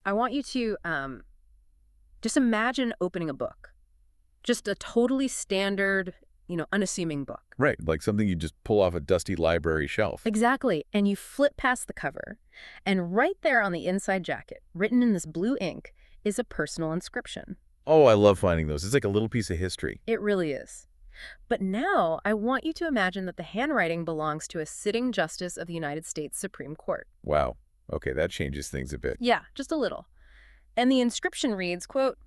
I want you to just imagine opening a book. Just a totally standard, unassuming book. Right, like something you just pull off a dusty library shelf. Exactly. And you flip past the cover, and right there on the inside jacket, written in this blue ink, is a personal inscription. Oh, I love finding those. It's like a little piece of history. It really is. But now I want you to imagine that the handwriting belongs to a sitting justice of the United States Supreme Court. Wow. Okay, that changes things a bit. Yeah, just a little. And the inscription reads, quote,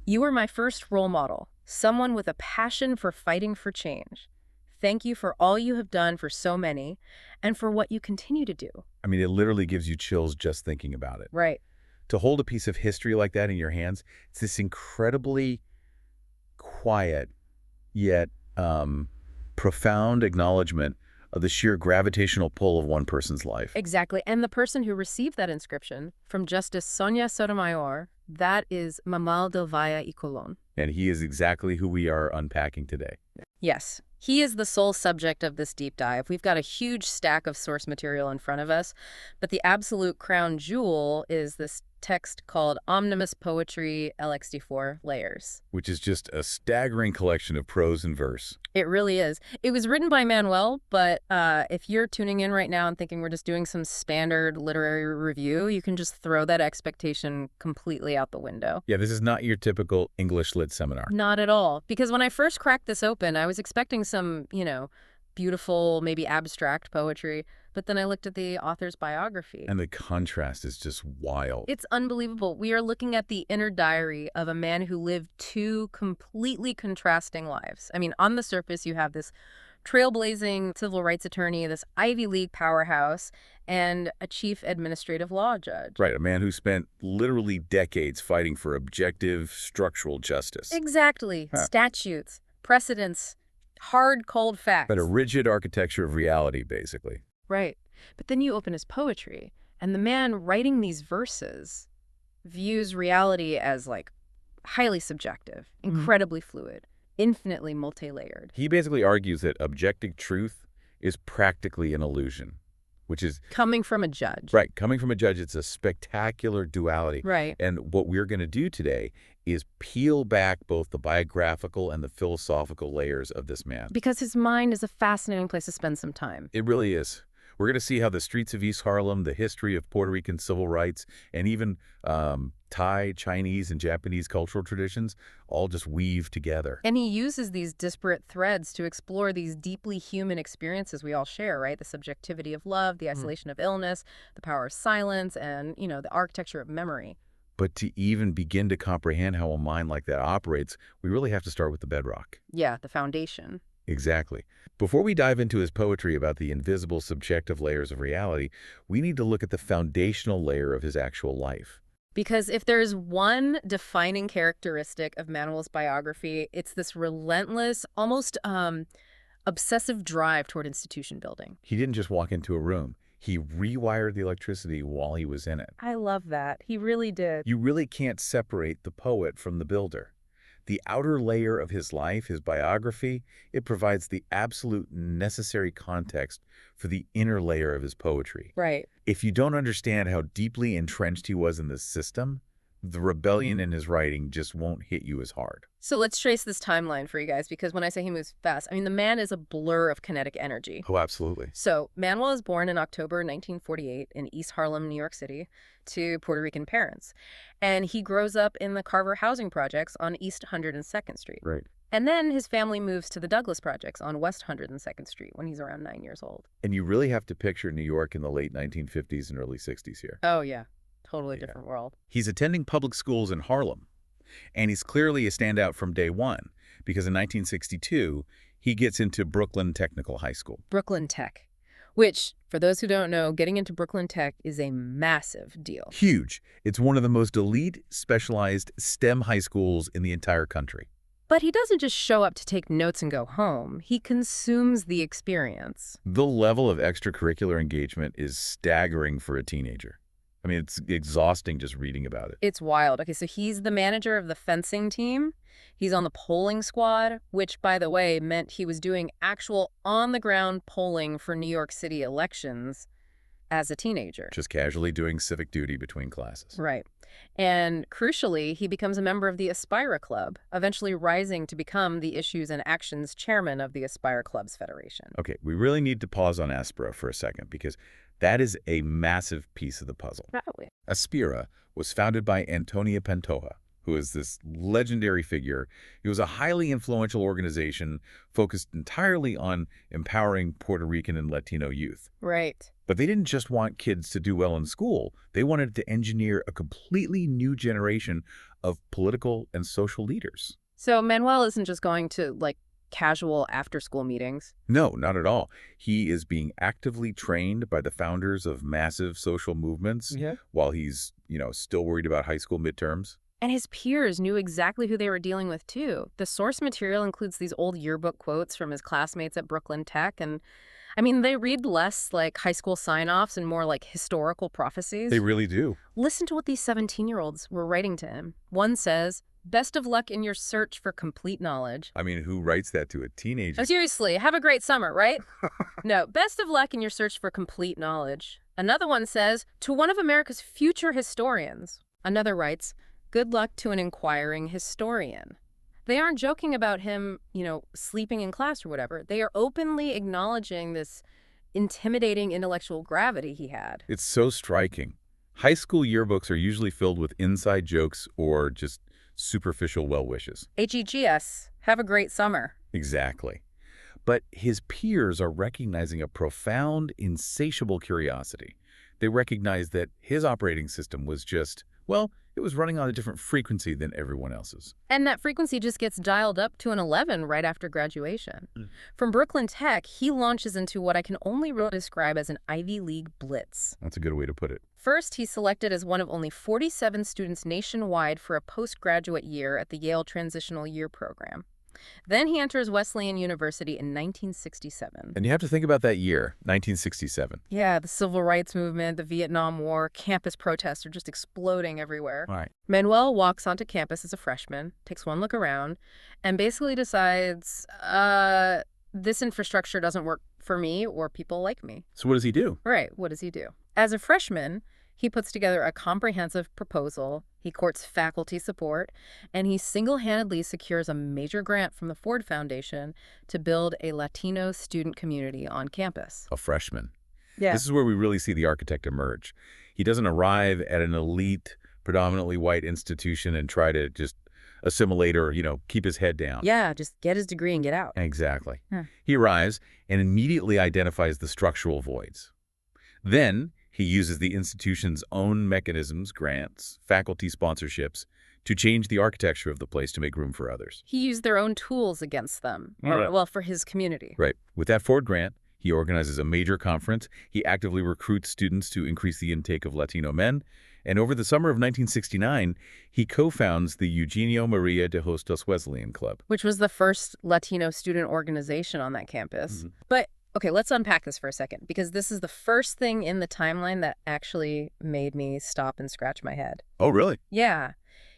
"You were my first role model, someone with a passion for fighting for change. Thank you for all you have done for so many and for what you continue to do." I mean, it literally gives you chills just thinking about it. Right. To hold a piece of history like that in your hands, it's this incredibly quiet yet profound acknowledgement of the sheer gravitational pull of one person's life. Exactly. And the person who received that inscription from Justice Sonia Sotomayor, that is Manuel del Valle y Colón. And he is exactly who we are unpacking today. Yes, he is the sole subject of this deep dive. We've got a huge stack of source material in front of us, but the absolute crown jewel is this text called Omnibus Poetry LXXIV Layers. Which is just a staggering collection of prose and verse. It really is. It was written by Manuel, but if you're tuning in right now and thinking we're just doing some standard literary review, you can just throw that expectation completely out the window. Yeah, this is not your typical English lit seminar. Not at all. Because when I first cracked this open, I was expecting some, beautiful, maybe abstract poetry. But then I looked at the author's biography. And the contrast is just wild. It's unbelievable. We are looking at the inner diary of a man who lived two completely contrasting lives. I mean, on the surface, you have this trailblazing civil rights attorney, this Ivy League powerhouse, and a chief administrative law judge. Right, a man who spent literally decades fighting for objective structural justice. Exactly. Statutes, precedents, hard, cold facts. But a rigid architecture of reality, basically. Right. But then you open his poetry, and the man writing these verses views reality as, highly subjective, incredibly fluid, infinitely multi-layered. He basically argues that objective truth is practically an illusion, which is... Coming from a judge. Right. Coming from a judge, it's a spectacular duality. Right. And what we're going to do today is peel back both the biographical and the philosophical layers of this man. Because his mind is a fascinating place to spend some time. It really is. We're going to see how the streets of East Harlem, the history of Puerto Rican civil rights, and even Thai, Chinese, and Japanese cultural traditions all just weave together. And he uses these disparate threads to explore these deeply human experiences we all share, right? The subjectivity of love, the isolation of illness, the power of silence, and, the architecture of memory. But to even begin to comprehend how a mind like that operates, we really have to start with the bedrock. Yeah, the foundation. Exactly. Before we dive into his poetry about the invisible subjective layers of reality, we need to look at the foundational layer of his actual life. Because if there's one defining characteristic of Manuel's biography, it's this relentless, almost obsessive drive toward institution building. He didn't just walk into a room. He rewired the electricity while he was in it. I love that. He really did. You really can't separate the poet from the builder. The outer layer of his life, his biography, it provides the absolute necessary context for the inner layer of his poetry. Right. If you don't understand how deeply entrenched he was in the system, the rebellion in his writing just won't hit you as hard. So let's trace this timeline for you guys, because when I say he moves fast, I mean the man is a blur of kinetic energy. Oh, absolutely. So Manuel was born in October 1948 in East Harlem, New York City, to Puerto Rican parents. And he grows up in the Carver housing projects on East 102nd Street. Right. And then his family moves to the Douglas projects on West 102nd Street when he's around 9 years old. And you really have to picture New York in the late 1950s and early 60s here. Oh, yeah. Totally different world. He's attending public schools in Harlem, and he's clearly a standout from day one, because in 1962, he gets into Brooklyn Technical High School. Brooklyn Tech, which, for those who don't know, getting into Brooklyn Tech is a massive deal. Huge. It's one of the most elite, specialized STEM high schools in the entire country. But he doesn't just show up to take notes and go home. He consumes the experience. The level of extracurricular engagement is staggering for a teenager. I mean, it's exhausting just reading about it. It's wild. Okay, so he's the manager of the fencing team. He's on the polling squad, which, by the way, meant he was doing actual on-the-ground polling for New York City elections. as a teenager. Just casually doing civic duty between classes. Right. And crucially, he becomes a member of the Aspira Club, eventually rising to become the Issues and Actions chairman of the Aspira Clubs Federation. Okay, we really need to pause on Aspira for a second because that is a massive piece of the puzzle. Probably. Aspira was founded by Antonia Pantoja, who is this legendary figure. It was a highly influential organization focused entirely on empowering Puerto Rican and Latino youth. Right. But they didn't just want kids to do well in school. They wanted to engineer a completely new generation of political and social leaders. So Manuel isn't just going to, like, casual after-school meetings? No, not at all. He is being actively trained by the founders of massive social movements while he's, still worried about high school midterms. And his peers knew exactly who they were dealing with, too. The source material includes these old yearbook quotes from his classmates at Brooklyn Tech. And, they read less like high school sign-offs and more like historical prophecies. They really do. Listen to what these 17-year-olds were writing to him. One says, "Best of luck in your search for complete knowledge." Who writes that to a teenager? Oh, seriously, have a great summer, right? No, best of luck in your search for complete knowledge. Another one says, "To one of America's future historians." Another writes, "Good luck to an inquiring historian." They aren't joking about him, sleeping in class or whatever. They are openly acknowledging this intimidating intellectual gravity he had. It's so striking. High school yearbooks are usually filled with inside jokes or just superficial well wishes. HEGS, have a great summer. Exactly. But his peers are recognizing a profound, insatiable curiosity. They recognize that his operating system was just, it was running on a different frequency than everyone else's. And that frequency just gets dialed up to an 11 right after graduation. From Brooklyn Tech, he launches into what I can only really describe as an Ivy League blitz. That's a good way to put it. First, he's selected as one of only 47 students nationwide for a postgraduate year at the Yale Transitional Year Program. Then he enters Wesleyan University in 1967. And you have to think about that year, 1967. Yeah, the civil rights movement, the Vietnam War, campus protests are just exploding everywhere. Right. Manuel walks onto campus as a freshman, takes one look around, and basically decides, this infrastructure doesn't work for me or people like me. So what does he do? Right, what does he do? As a freshman, he puts together a comprehensive proposal, he courts faculty support, and he single-handedly secures a major grant from the Ford Foundation to build a Latino student community on campus. A freshman. Yeah. This is where we really see the architect emerge. He doesn't arrive at an elite, predominantly white institution and try to just assimilate or, keep his head down. Yeah, just get his degree and get out. Exactly. Huh. He arrives and immediately identifies the structural voids. Then he uses the institution's own mechanisms, grants, faculty sponsorships, to change the architecture of the place to make room for others. He used their own tools against them, for his community. Right. With that Ford grant, he organizes a major conference. He actively recruits students to increase the intake of Latino men. And over the summer of 1969, he co-founds the Eugenio Maria de Hostos Wesleyan Club, Which was the first Latino student organization on that campus. But okay, let's unpack this for a second, because this is the first thing in the timeline that actually made me stop and scratch my head. Oh, really? Yeah.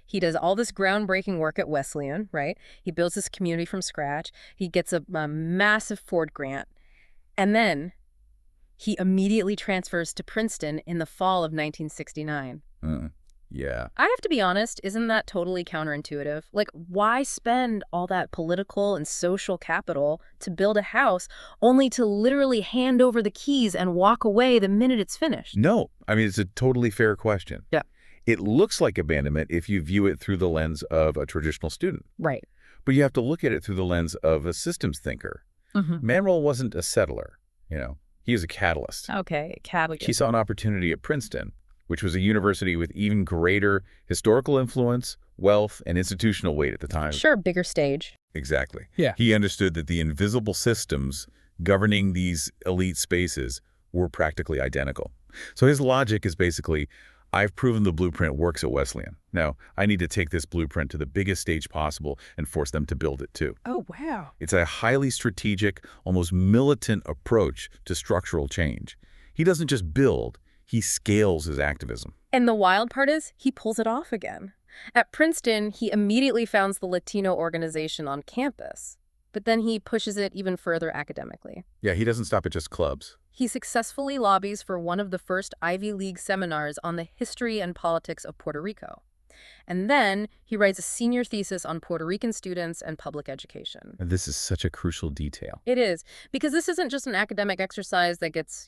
He does all this groundbreaking work at Wesleyan, right? He builds this community from scratch. He gets a massive Ford grant. And then he immediately transfers to Princeton in the fall of 1969. Yeah. I have to be honest, isn't that totally counterintuitive? Like, why spend all that political and social capital to build a house only to literally hand over the keys and walk away the minute it's finished? No. It's a totally fair question. Yeah. It looks like abandonment if you view it through the lens of a traditional student. Right. But you have to look at it through the lens of a systems thinker. Manuel wasn't a settler, He was a catalyst. Okay, catalyst. He saw an opportunity at Princeton, which was a university with even greater historical influence, wealth, and institutional weight at the time. Sure, bigger stage. Exactly. Yeah. He understood that the invisible systems governing these elite spaces were practically identical. So his logic is basically, I've proven the blueprint works at Wesleyan. Now, I need to take this blueprint to the biggest stage possible and force them to build it too. Oh, wow. It's a highly strategic, almost militant approach to structural change. He doesn't just build, he scales his activism. And the wild part is, he pulls it off again. At Princeton, he immediately founds the Latino organization on campus. But then he pushes it even further academically. Yeah, he doesn't stop at just clubs. He successfully lobbies for one of the first Ivy League seminars on the history and politics of Puerto Rico. And then he writes a senior thesis on Puerto Rican students and public education. And this is such a crucial detail. It is, because this isn't just an academic exercise that gets,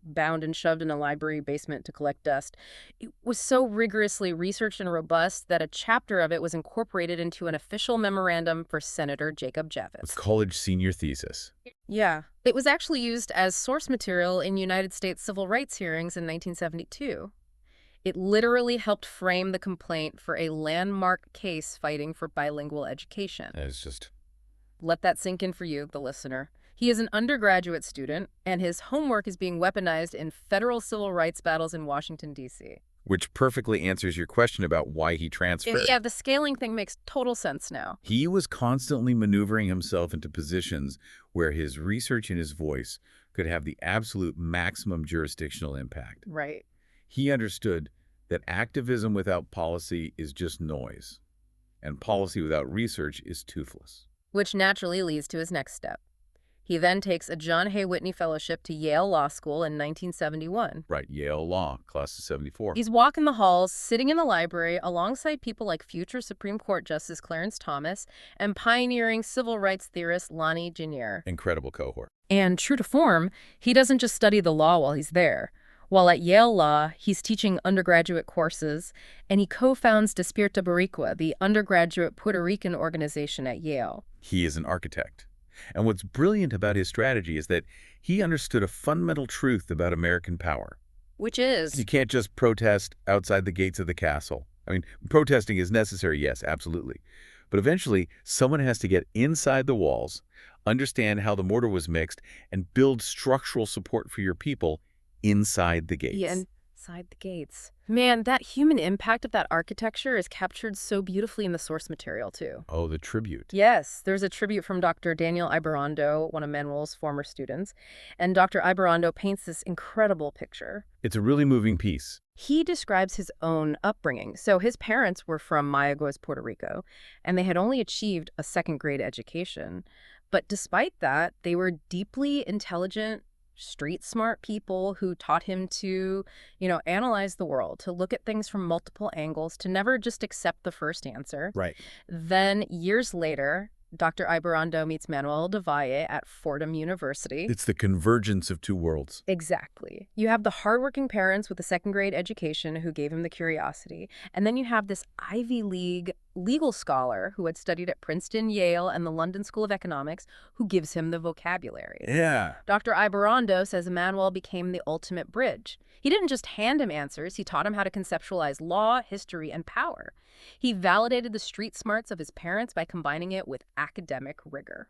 bound and shoved in a library basement to collect dust. It was so rigorously researched and robust that a chapter of it was incorporated into an official memorandum for Senator Jacob A Javits. college senior thesis. Yeah. It was actually used as source material in United States civil rights hearings in 1972. It literally helped frame the complaint for a landmark case fighting for bilingual education. It's just... Let that sink in for you, the listener. He is an undergraduate student, and his homework is being weaponized in federal civil rights battles in Washington, D.C. Which perfectly answers your question about why he transferred. Yeah, the scaling thing makes total sense now. He was constantly maneuvering himself into positions where his research and his voice could have the absolute maximum jurisdictional impact. Right. He understood that activism without policy is just noise, and policy without research is toothless. Which naturally leads to his next step. He then takes a John Hay Whitney Fellowship to Yale Law School in 1971. Right, Yale Law, class of 74. He's walking the halls, sitting in the library, alongside people like future Supreme Court Justice Clarence Thomas and pioneering civil rights theorist Lonnie Janier. Incredible cohort. And true to form, he doesn't just study the law while he's there. While at Yale Law, he's teaching undergraduate courses, and he co-founds Despierta Boricua, the undergraduate Puerto Rican organization at Yale. He is an architect. And what's brilliant about his strategy is that he understood a fundamental truth about American power. Which is? You can't just protest outside the gates of the castle. I mean, protesting is necessary, yes, absolutely. But eventually, someone has to get inside the walls, understand how the mortar was mixed, and build structural support for your people inside the gates. Yeah, inside the gates. Man, that human impact of that architecture is captured so beautifully in the source material, too. Oh, the tribute. Yes, there's a tribute from Dr. Daniel Ibarrondo, one of Manuel's former students, and Dr. Ibarrondo paints this incredible picture. It's a really moving piece. He describes his own upbringing. So his parents were from Mayaguez, Puerto Rico, and they had only achieved a second-grade education. But despite that, they were deeply intelligent, street-smart people who taught him to, analyze the world, to look at things from multiple angles, to never just accept the first answer. Right. Then, years later, Dr. Ibarrondo meets Manuel de Valle at Fordham University. It's the convergence of two worlds. Exactly. You have the hardworking parents with a second-grade education who gave him the curiosity, and then you have this Ivy League legal scholar who had studied at Princeton, Yale, and the London School of Economics who gives him the vocabulary. Yeah. Dr. Ibarrondo says Manuel became the ultimate bridge. He didn't just hand him answers, he taught him how to conceptualize law, history, and power. He validated the street smarts of his parents by combining it with academic rigor.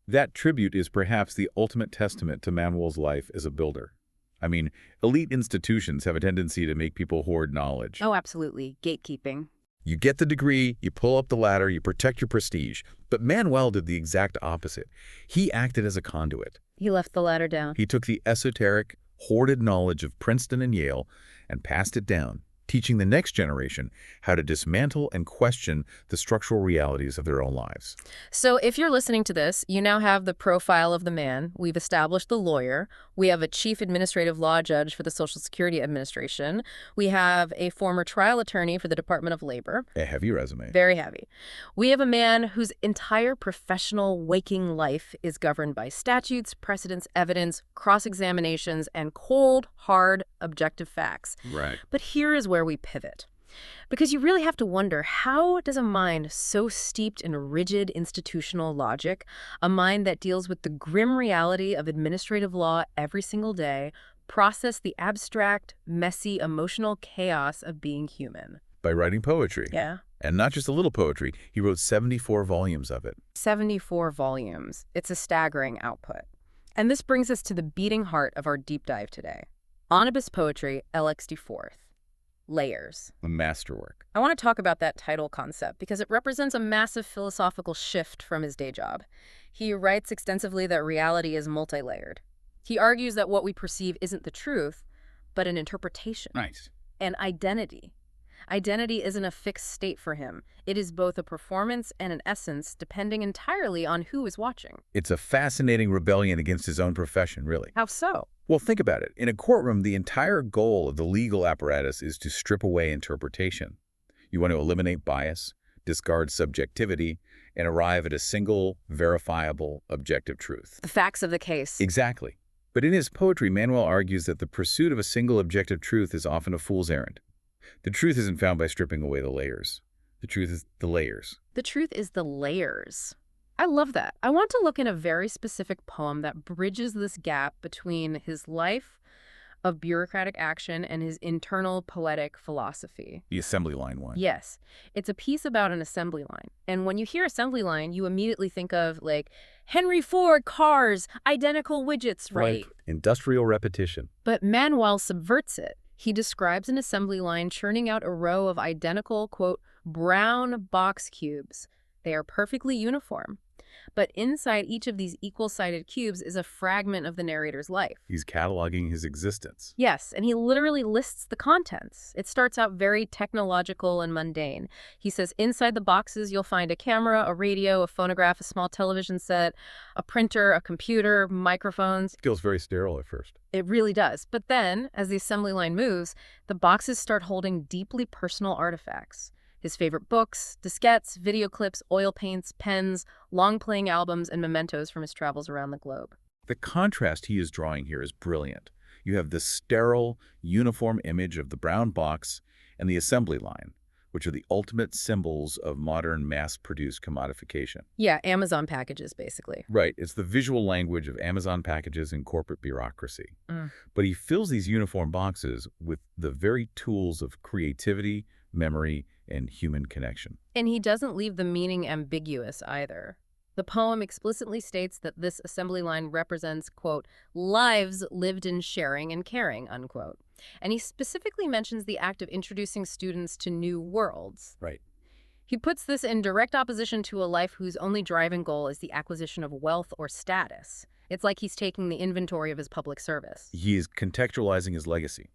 That tribute is perhaps the ultimate testament to Manuel's life as a builder. I mean, elite institutions have a tendency to make people hoard knowledge. Oh, absolutely. Gatekeeping. You get the degree, you pull up the ladder, you protect your prestige. But Manuel did the exact opposite. He acted as a conduit. He left the ladder down. He took the esoteric, hoarded knowledge of Princeton and Yale and passed it down, teaching the next generation how to dismantle and question the structural realities of their own lives. So if you're listening to this, you now have the profile of the man. We've established the lawyer. We have a chief administrative law judge for the Social Security Administration. We have a former trial attorney for the Department of Labor. A heavy resume. Very heavy. We have a man whose entire professional waking life is governed by statutes, precedents, evidence, cross-examinations, and cold, hard, objective facts. Right. But here is where we pivot. Because you really have to wonder, how does a mind so steeped in rigid institutional logic, a mind that deals with the grim reality of administrative law every single day, process the abstract, messy, emotional chaos of being human? By writing poetry. Yeah. And not just a little poetry. He wrote 74 volumes of it. 74 volumes. It's a staggering output. And this brings us to the beating heart of our deep dive today. Omnibus Poetry, LXXIV. Layers. A masterwork. I want to talk about that title concept because it represents a massive philosophical shift from his day job. He writes extensively that reality is multi-layered. He argues that what we perceive isn't the truth, but an interpretation. Nice. An identity. Identity isn't a fixed state for him. It is both a performance and an essence, depending entirely on who is watching. It's a fascinating rebellion against his own profession, really. How so? Well, think about it. In a courtroom, the entire goal of the legal apparatus is to strip away interpretation. You want to eliminate bias, discard subjectivity, and arrive at a single, verifiable, objective truth. The facts of the case. Exactly. But in his poetry, Manuel argues that the pursuit of a single objective truth is often a fool's errand. The truth isn't found by stripping away the layers. The truth is the layers. The truth is the layers. I love that. I want to look in a very specific poem that bridges this gap between his life of bureaucratic action and his internal poetic philosophy. The assembly line one. Yes. It's a piece about an assembly line. And when you hear assembly line, you immediately think of, like, Henry Ford cars, identical widgets, right? Like industrial repetition. But Manuel subverts it. He describes an assembly line churning out a row of identical, quote, brown box cubes. They are perfectly uniform. But inside each of these equal-sided cubes is a fragment of the narrator's life. He's cataloging his existence. Yes, and he literally lists the contents. It starts out very technological and mundane. He says inside the boxes you'll find a camera, a radio, a phonograph, a small television set, a printer, a computer, microphones. Feels very sterile at first. It really does. But then, as the assembly line moves, the boxes start holding deeply personal artifacts. His favorite books, diskettes, video clips, oil paints, pens, long-playing albums, and mementos from his travels around the globe. The contrast he is drawing here is brilliant. You have the sterile, uniform image of the brown box and the assembly line, which are the ultimate symbols of modern mass-produced commodification. Yeah, Amazon packages, basically. Right. It's the visual language of Amazon packages and corporate bureaucracy. But he fills these uniform boxes with the very tools of creativity, memory, and human connection. And he doesn't leave the meaning ambiguous either. The poem explicitly states that this assembly line represents, quote, lives lived in sharing and caring, unquote. And he specifically mentions the act of introducing students to new worlds. Right. He puts this in direct opposition to a life whose only driving goal is the acquisition of wealth or status. It's like he's taking the inventory of his public service. He is contextualizing his legacy.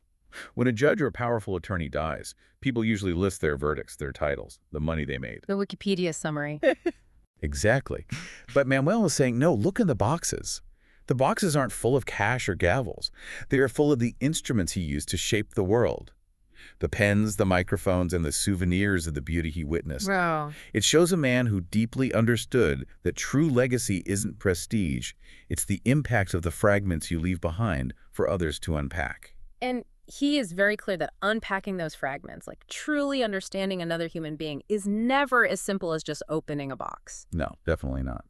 When a judge or a powerful attorney dies, people usually list their verdicts, their titles, the money they made. The Wikipedia summary. Exactly. But Manuel is saying, no, look in the boxes. The boxes aren't full of cash or gavels. They are full of the instruments he used to shape the world. The pens, the microphones, and the souvenirs of the beauty he witnessed. Bro. It shows a man who deeply understood that true legacy isn't prestige. It's the impact of the fragments you leave behind for others to unpack. And he is very clear that unpacking those fragments, like truly understanding another human being, is never as simple as just opening a box. No, definitely not.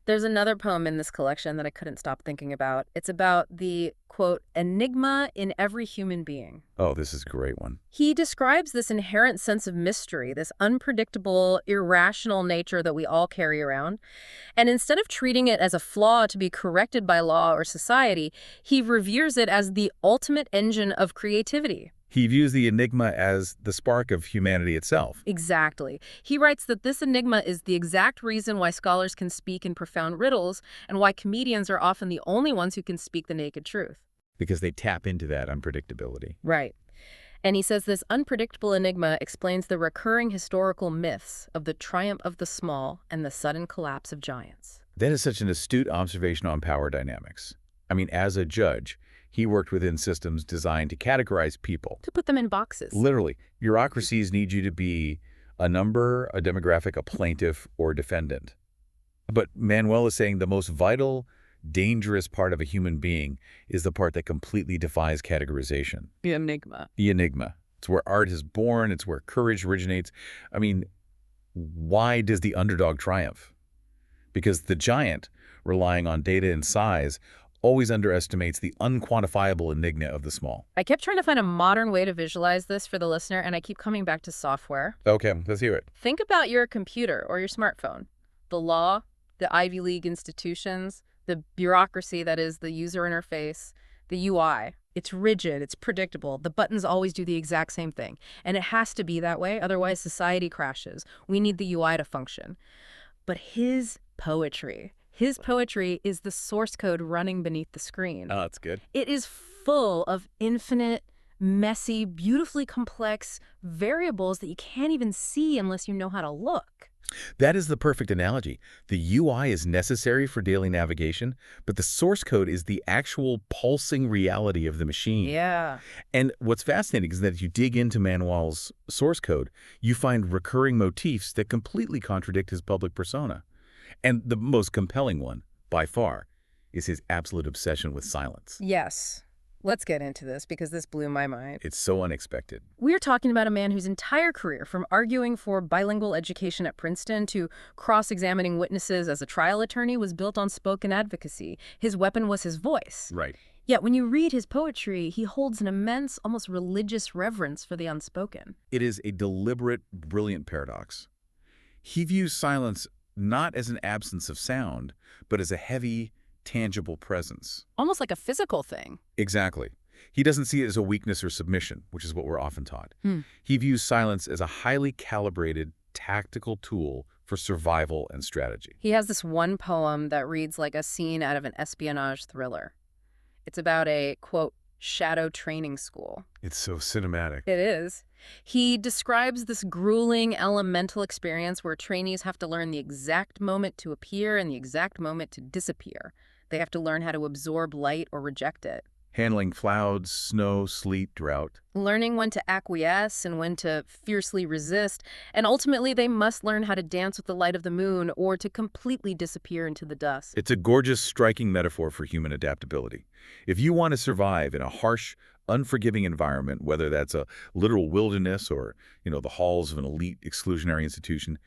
There's another poem in this collection that I couldn't stop thinking about. It's about the, quote, enigma in every human being. Oh, this is a great one. He describes this inherent sense of mystery, this unpredictable, irrational nature that we all carry around. And instead of treating it as a flaw to be corrected by law or society, he reveres it as the ultimate engine of creativity. He views the enigma as the spark of humanity itself. Exactly. He writes that this enigma is the exact reason why scholars can speak in profound riddles and why comedians are often the only ones who can speak the naked truth. Because they tap into that unpredictability. Right. And he says this unpredictable enigma explains the recurring historical myths of the triumph of the small and the sudden collapse of giants. That is such an astute observation on power dynamics. I mean, as a judge, he worked within systems designed to categorize people. To put them in boxes. Literally, bureaucracies need you to be a number, a demographic, a plaintiff, or a defendant. But Manuel is saying the most vital, dangerous part of a human being is the part that completely defies categorization. The enigma. The enigma. It's where art is born. It's where courage originates. I mean, why does the underdog triumph? Because the giant, relying on data and size, always underestimates the unquantifiable enigma of the small. I kept trying to find a modern way to visualize this for the listener, and I keep coming back to software. Okay, let's hear it. Think about your computer or your smartphone. The law, the Ivy League institutions, the bureaucracy that is the user interface, the UI. It's rigid, it's predictable. The buttons always do the exact same thing. And it has to be that way, otherwise society crashes. We need the UI to function. But his poetry is the source code running beneath the screen. Oh, that's good. It is full of infinite, messy, beautifully complex variables that you can't even see unless you know how to look. That is the perfect analogy. The UI is necessary for daily navigation, but the source code is the actual pulsing reality of the machine. Yeah. And what's fascinating is that if you dig into Manuel's source code, you find recurring motifs that completely contradict his public persona. And the most compelling one, by far, is his absolute obsession with silence. Yes. Let's get into this because this blew my mind. It's so unexpected. We're talking about a man whose entire career, from arguing for bilingual education at Princeton to cross-examining witnesses as a trial attorney, was built on spoken advocacy. His weapon was his voice. Right. Yet when you read his poetry, he holds an immense, almost religious reverence for the unspoken. It is a deliberate, brilliant paradox. He views silence not as an absence of sound, but as a heavy, tangible presence. Almost like a physical thing. Exactly. He doesn't see it as a weakness or submission, which is what we're often taught. He views silence as a highly calibrated, tactical tool for survival and strategy. He has this one poem that reads like a scene out of an espionage thriller. It's about a, quote, shadow training school. It's so cinematic. It is. He describes this grueling elemental experience where trainees have to learn the exact moment to appear and the exact moment to disappear. They have to learn how to absorb light or reject it. Handling clouds, snow, sleet, drought. Learning when to acquiesce and when to fiercely resist. And ultimately, they must learn how to dance with the light of the moon or to completely disappear into the dust. It's a gorgeous, striking metaphor for human adaptability. If you want to survive in a harsh, unforgiving environment, whether that's a literal wilderness or, the halls of an elite exclusionary institution,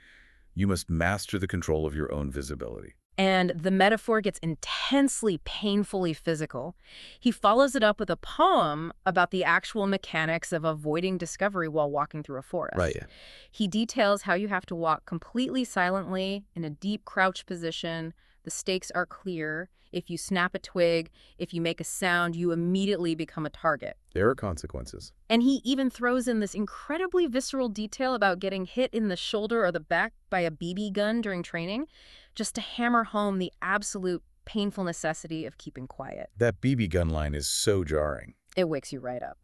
you must master the control of your own visibility. And the metaphor gets intensely, painfully physical. He follows it up with a poem about the actual mechanics of avoiding discovery while walking through a forest. Right, yeah. He details how you have to walk completely silently in a deep crouch position. The stakes are clear. If you snap a twig, if you make a sound, you immediately become a target. There are consequences. And he even throws in this incredibly visceral detail about getting hit in the shoulder or the back by a BB gun during training, just to hammer home the absolute painful necessity of keeping quiet. That BB gun line is so jarring. It wakes you right up.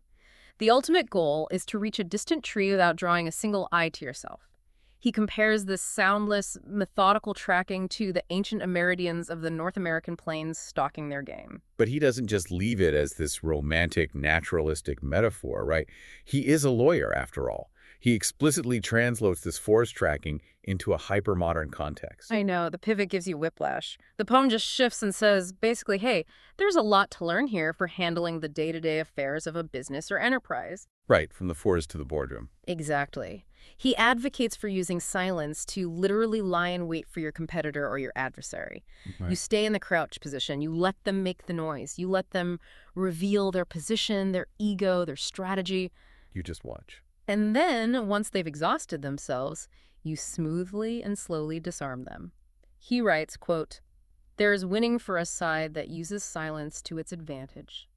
The ultimate goal is to reach a distant tree without drawing a single eye to yourself. He compares this soundless, methodical tracking to the ancient Amerindians of the North American plains stalking their game. But he doesn't just leave it as this romantic, naturalistic metaphor, right? He is a lawyer, after all. He explicitly translates this forest tracking into a hyper-modern context. I know, the pivot gives you whiplash. The poem just shifts and says, basically, hey, there's a lot to learn here for handling the day-to-day affairs of a business or enterprise. Right, from the forest to the boardroom. Exactly. He advocates for using silence to literally lie in wait for your competitor or your adversary. Right. You stay in the crouch position. You let them make the noise. You let them reveal their position, their ego, their strategy. You just watch. And then, once they've exhausted themselves, you smoothly and slowly disarm them. He writes, quote, "There is winning for a side that uses silence to its advantage."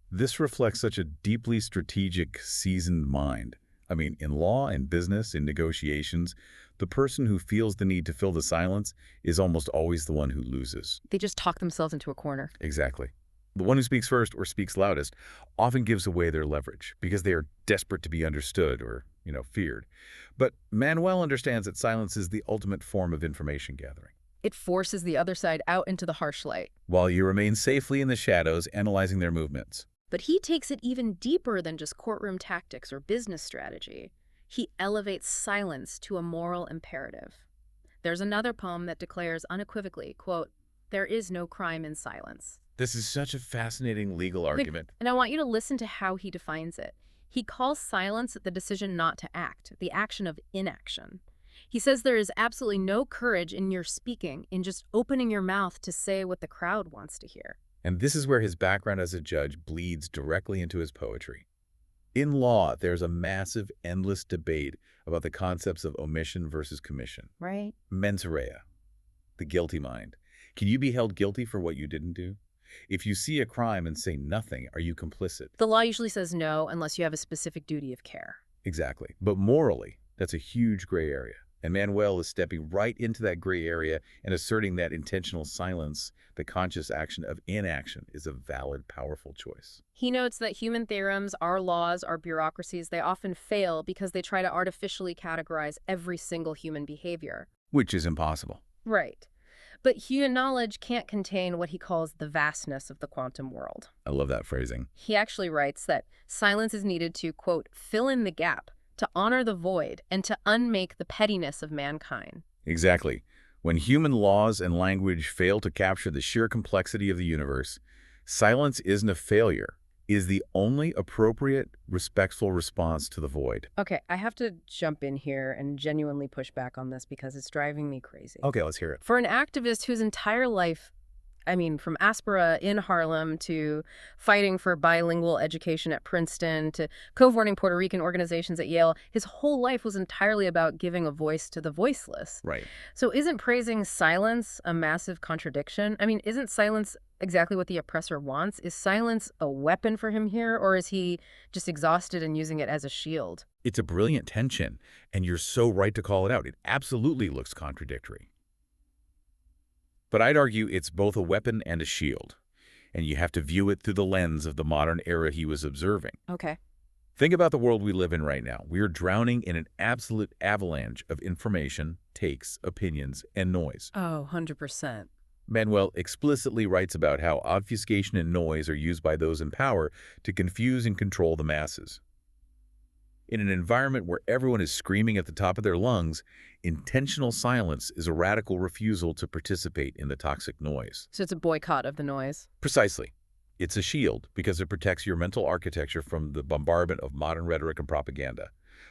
This reflects such a deeply strategic, seasoned mind. I mean, in law and business, in negotiations, the person who feels the need to fill the silence is almost always the one who loses. They just talk themselves into a corner. Exactly. The one who speaks first or speaks loudest often gives away their leverage because they are desperate to be understood or, feared. But Manuel understands that silence is the ultimate form of information gathering. It forces the other side out into the harsh light. While you remain safely in the shadows, analyzing their movements. But he takes it even deeper than just courtroom tactics or business strategy. He elevates silence to a moral imperative. There's another poem that declares unequivocally, quote, "There is no crime in silence." This is such a fascinating legal argument. And I want you to listen to how he defines it. He calls silence the decision not to act, the action of inaction. He says there is absolutely no courage in your speaking, in just opening your mouth to say what the crowd wants to hear. And this is where his background as a judge bleeds directly into his poetry. In law, there's a massive, endless debate about the concepts of omission versus commission. Right. Mens rea, the guilty mind. Can you be held guilty for what you didn't do? If you see a crime and say nothing, are you complicit? The law usually says no unless you have a specific duty of care. Exactly. But morally, that's a huge gray area. And Manuel is stepping right into that gray area and asserting that intentional silence, the conscious action of inaction, is a valid, powerful choice. He notes that human theorems, our laws, our bureaucracies, they often fail because they try to artificially categorize every single human behavior. Which is impossible. Right. But human knowledge can't contain what he calls the vastness of the quantum world. I love that phrasing. He actually writes that silence is needed to, quote, fill in the gap, to honor the void, and to unmake the pettiness of mankind. Exactly. When human laws and language fail to capture the sheer complexity of the universe, silence isn't a failure. It is the only appropriate, respectful response to the void. Okay, I have to jump in here and genuinely push back on this because it's driving me crazy. Okay, let's hear it. For an activist whose entire life, from Aspera in Harlem to fighting for bilingual education at Princeton to co-running Puerto Rican organizations at Yale, his whole life was entirely about giving a voice to the voiceless. Right. So isn't praising silence a massive contradiction? Isn't silence exactly what the oppressor wants? Is silence a weapon for him here, or is he just exhausted and using it as a shield? It's a brilliant tension, and you're so right to call it out. It absolutely looks contradictory. But I'd argue it's both a weapon and a shield, and you have to view it through the lens of the modern era he was observing. Okay. Think about the world we live in right now. We are drowning in an absolute avalanche of information, takes, opinions, and noise. Oh, 100%. Manuel explicitly writes about how obfuscation and noise are used by those in power to confuse and control the masses. In an environment where everyone is screaming at the top of their lungs, intentional silence is a radical refusal to participate in the toxic noise. So it's a boycott of the noise. Precisely. It's a shield because it protects your mental architecture from the bombardment of modern rhetoric and propaganda.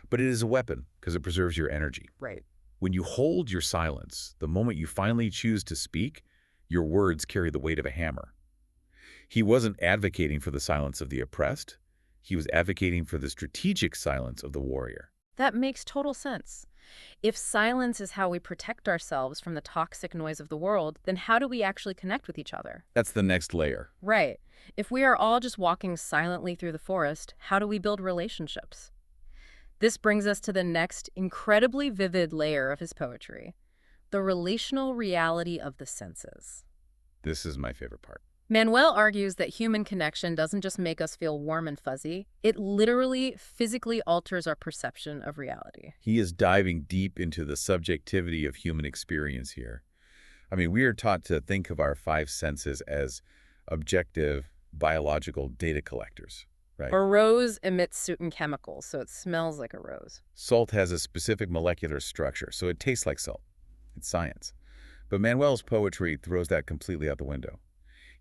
But it is a weapon because it preserves your energy. Right. When you hold your silence, the moment you finally choose to speak, your words carry the weight of a hammer. He wasn't advocating for the silence of the oppressed. He was advocating for the strategic silence of the warrior. That makes total sense. If silence is how we protect ourselves from the toxic noise of the world, then how do we actually connect with each other? That's the next layer. Right. If we are all just walking silently through the forest, how do we build relationships? This brings us to the next incredibly vivid layer of his poetry, the relational reality of the senses. This is my favorite part. Manuel argues that human connection doesn't just make us feel warm and fuzzy, it literally, physically alters our perception of reality. He is diving deep into the subjectivity of human experience here. We are taught to think of our five senses as objective, biological data collectors, right? A rose emits certain chemicals, so it smells like a rose. Salt has a specific molecular structure, so it tastes like salt. It's science. But Manuel's poetry throws that completely out the window.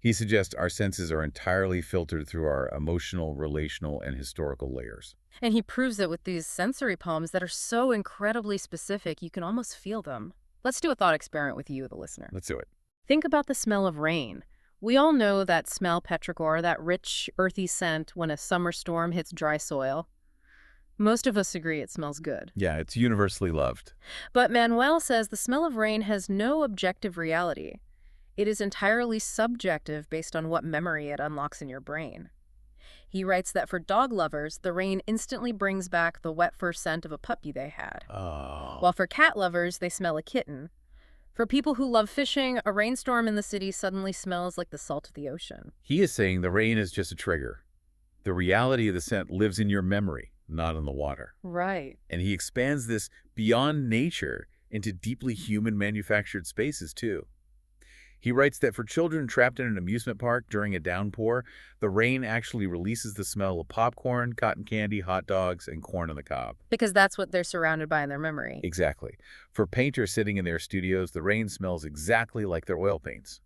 He suggests our senses are entirely filtered through our emotional, relational, and historical layers. And he proves it with these sensory poems that are so incredibly specific, you can almost feel them. Let's do a thought experiment with you, the listener. Let's do it. Think about the smell of rain. We all know that smell, petrichor, that rich, earthy scent when a summer storm hits dry soil. Most of us agree it smells good. Yeah, it's universally loved. But Manuel says the smell of rain has no objective reality. It is entirely subjective based on what memory it unlocks in your brain. He writes that for dog lovers, the rain instantly brings back the wet fur scent of a puppy they had. Oh. While for cat lovers, they smell a kitten. For people who love fishing, a rainstorm in the city suddenly smells like the salt of the ocean. He is saying the rain is just a trigger. The reality of the scent lives in your memory, not in the water. Right. And he expands this beyond nature into deeply human manufactured spaces, too. He writes that for children trapped in an amusement park during a downpour, the rain actually releases the smell of popcorn, cotton candy, hot dogs, and corn on the cob. Because that's what they're surrounded by in their memory. Exactly. For painters sitting in their studios, the rain smells exactly like their oil paints.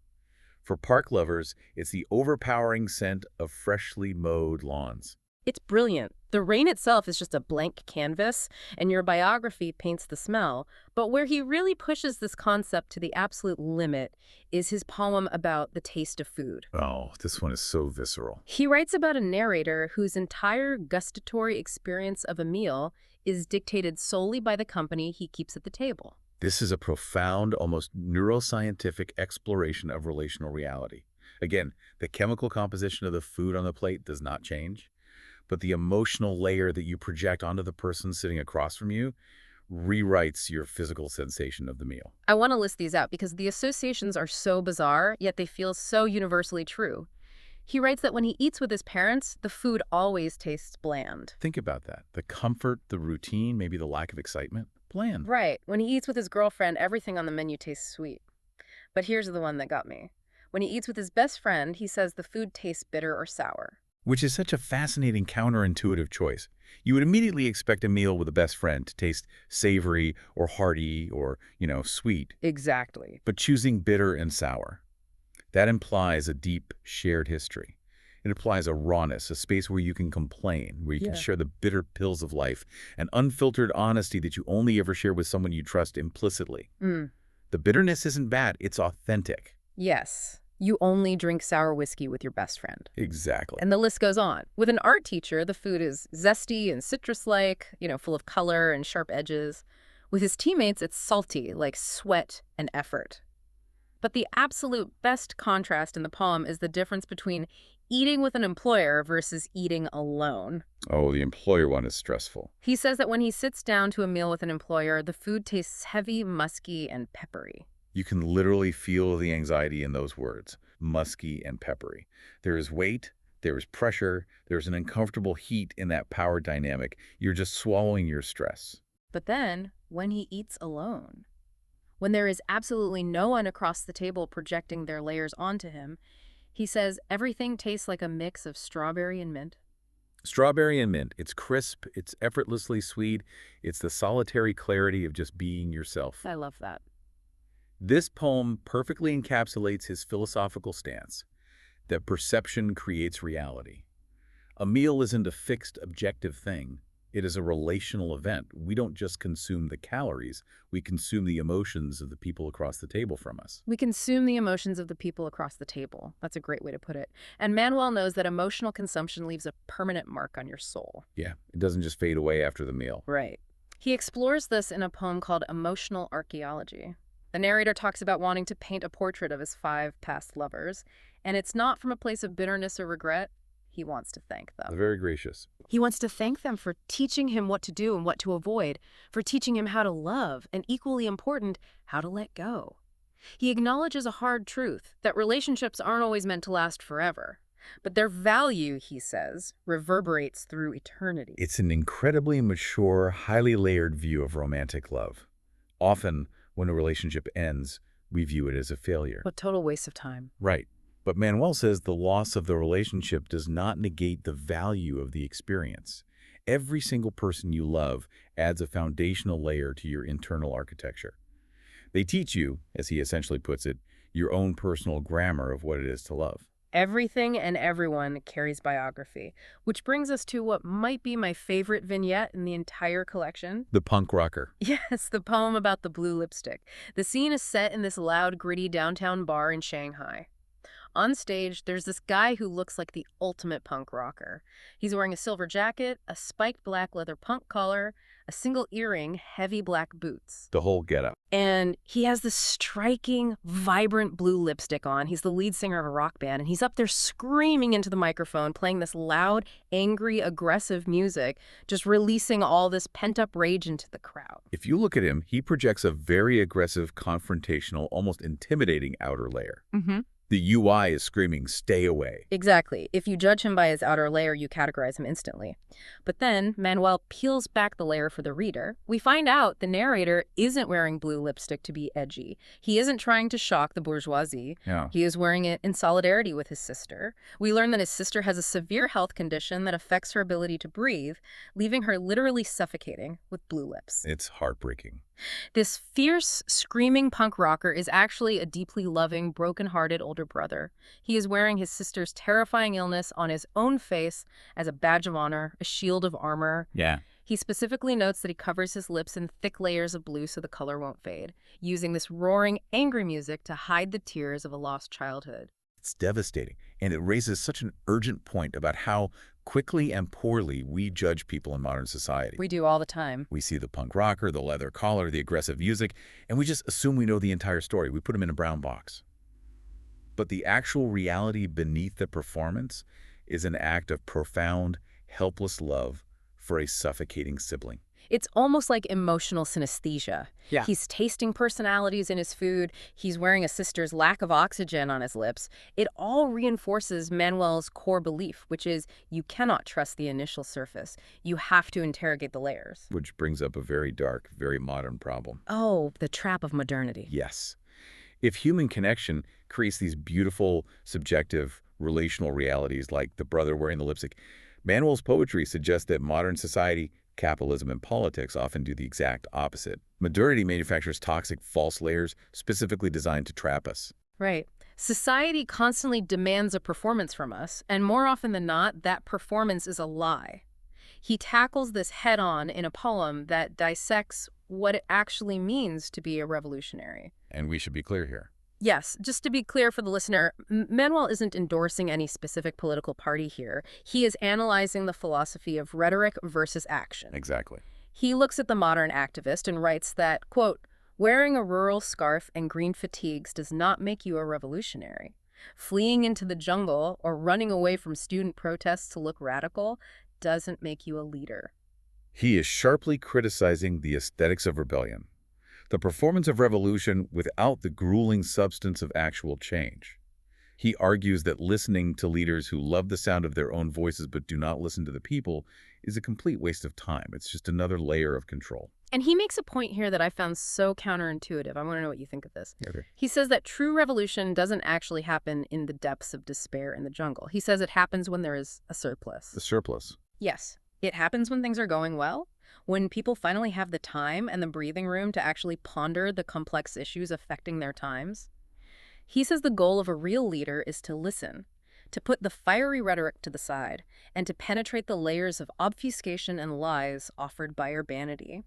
For park lovers, it's the overpowering scent of freshly mowed lawns. It's brilliant. The rain itself is just a blank canvas, and your biography paints the smell. But where he really pushes this concept to the absolute limit is his poem about the taste of food. Oh, this one is so visceral. He writes about a narrator whose entire gustatory experience of a meal is dictated solely by the company he keeps at the table. This is a profound, almost neuroscientific exploration of relational reality. Again, the chemical composition of the food on the plate does not change, but the emotional layer that you project onto the person sitting across from you rewrites your physical sensation of the meal. I want to list these out because the associations are so bizarre, yet they feel so universally true. He writes that when he eats with his parents, the food always tastes bland. Think about that. The comfort, the routine, maybe the lack of excitement. Bland. Right. When he eats with his girlfriend, everything on the menu tastes sweet. But here's the one that got me. When he eats with his best friend, he says the food tastes bitter or sour. Which is such a fascinating counterintuitive choice. You would immediately expect a meal with a best friend to taste savory or hearty or, sweet. Exactly. But choosing bitter and sour, that implies a deep shared history. It implies a rawness, a space where you can complain, where you can share the bitter pills of life, an unfiltered honesty that you only ever share with someone you trust implicitly. The bitterness isn't bad, it's authentic. Yes. You only drink sour whiskey with your best friend. Exactly. And the list goes on. With an art teacher, the food is zesty and citrus-like, full of color and sharp edges. With his teammates, it's salty, like sweat and effort. But the absolute best contrast in the poem is the difference between eating with an employer versus eating alone. Oh, the employer one is stressful. He says that when he sits down to a meal with an employer, the food tastes heavy, musky, and peppery. You can literally feel the anxiety in those words, musky and peppery. There is weight, there is pressure, there's an uncomfortable heat in that power dynamic. You're just swallowing your stress. But then, when he eats alone, when there is absolutely no one across the table projecting their layers onto him, he says everything tastes like a mix of strawberry and mint. Strawberry and mint. It's crisp, it's effortlessly sweet, it's the solitary clarity of just being yourself. I love that. This poem perfectly encapsulates his philosophical stance that perception creates reality. A meal isn't a fixed, objective thing. It is a relational event. We don't just consume the calories, we consume the emotions of the people across the table from us. We consume the emotions of the people across the table. That's a great way to put it. And Manuel knows that emotional consumption leaves a permanent mark on your soul. Yeah, it doesn't just fade away after the meal. Right. He explores this in a poem called Emotional Archaeology. The narrator talks about wanting to paint a portrait of his 5 past lovers, and it's not from a place of bitterness or regret. He wants to thank them. Very gracious. He wants to thank them for teaching him what to do and what to avoid, for teaching him how to love, and equally important, how to let go. He acknowledges a hard truth, that relationships aren't always meant to last forever. But their value, he says, reverberates through eternity. It's an incredibly mature, highly layered view of romantic love. Often, when a relationship ends, we view it as a failure. What total waste of time. Right. But Manuel says the loss of the relationship does not negate the value of the experience. Every single person you love adds a foundational layer to your internal architecture. They teach you, as he essentially puts it, your own personal grammar of what it is to love. Everything and everyone carries biography, which brings us to what might be my favorite vignette in the entire collection. The punk rocker. Yes, the poem about the blue lipstick. The scene is set in this loud, gritty downtown bar in Shanghai. On stage, there's this guy who looks like the ultimate punk rocker. He's wearing a silver jacket, a spiked black leather punk collar, a single earring, heavy black boots. The whole getup. And he has this striking, vibrant blue lipstick on. He's the lead singer of a rock band, and he's up there screaming into the microphone, playing this loud, angry, aggressive music, just releasing all this pent-up rage into the crowd. If you look at him, he projects a very aggressive, confrontational, almost intimidating outer layer. The UI is screaming, stay away. Exactly. If you judge him by his outer layer, you categorize him instantly. But then Manuel peels back the layer for the reader. We find out the narrator isn't wearing blue lipstick to be edgy. He isn't trying to shock the bourgeoisie. Yeah. He is wearing it in solidarity with his sister. We learn that his sister has a severe health condition that affects her ability to breathe, leaving her literally suffocating with blue lips. It's heartbreaking. This fierce, screaming punk rocker is actually a deeply loving, broken-hearted older brother. He is wearing his sister's terrifying illness on his own face as a badge of honor, a shield of armor. Yeah. He specifically notes that he covers his lips in thick layers of blue so the color won't fade, using this roaring, angry music to hide the tears of a lost childhood. It's devastating, and it raises such an urgent point about how quickly and poorly we judge people in modern society. We do all the time. We see the punk rocker, the leather collar, the aggressive music, and we just assume we know the entire story. We put them in a brown box. But the actual reality beneath the performance is an act of profound, helpless love for a suffocating sibling. It's almost like emotional synesthesia. Yeah. He's tasting personalities in his food. He's wearing a sister's lack of oxygen on his lips. It all reinforces Manuel's core belief, which is you cannot trust the initial surface. You have to interrogate the layers. Which brings up a very dark, very modern problem. Oh, the trap of modernity. Yes. If human connection creates these beautiful, subjective, relational realities like the brother wearing the lipstick, Manuel's poetry suggests that modern society, capitalism, and politics often do the exact opposite. Modernity manufactures toxic, false layers specifically designed to trap us. Right. Society constantly demands a performance from us, and more often than not, that performance is a lie. He tackles this head-on in a poem that dissects what it actually means to be a revolutionary. And we should be clear here. Yes, just to be clear for the listener, Manuel isn't endorsing any specific political party here. He is analyzing the philosophy of rhetoric versus action. Exactly. He looks at the modern activist and writes that, quote, wearing a rural scarf and green fatigues does not make you a revolutionary. Fleeing into the jungle or running away from student protests to look radical doesn't make you a leader. He is sharply criticizing the aesthetics of rebellion, the performance of revolution without the grueling substance of actual change. He argues that listening to leaders who love the sound of their own voices but do not listen to the people is a complete waste of time. It's just another layer of control. And he makes a point here that I found so counterintuitive. I want to know what you think of this. Okay. He says that true revolution doesn't actually happen in the depths of despair in the jungle. He says it happens when there is a surplus. The surplus. Yes, it happens when things are going well, when people finally have the time and the breathing room to actually ponder the complex issues affecting their times. He says the goal of a real leader is to listen, to put the fiery rhetoric to the side, and to penetrate the layers of obfuscation and lies offered by urbanity.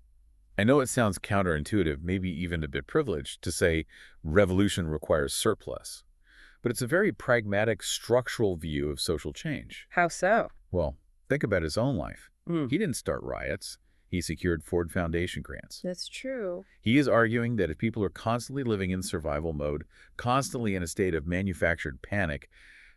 I know it sounds counterintuitive, maybe even a bit privileged, to say revolution requires surplus. But it's a very pragmatic, structural view of social change. How so? Well, think about his own life. Mm. He didn't start riots. He secured Ford Foundation grants. That's true. He is arguing that if people are constantly living in survival mode, constantly in a state of manufactured panic,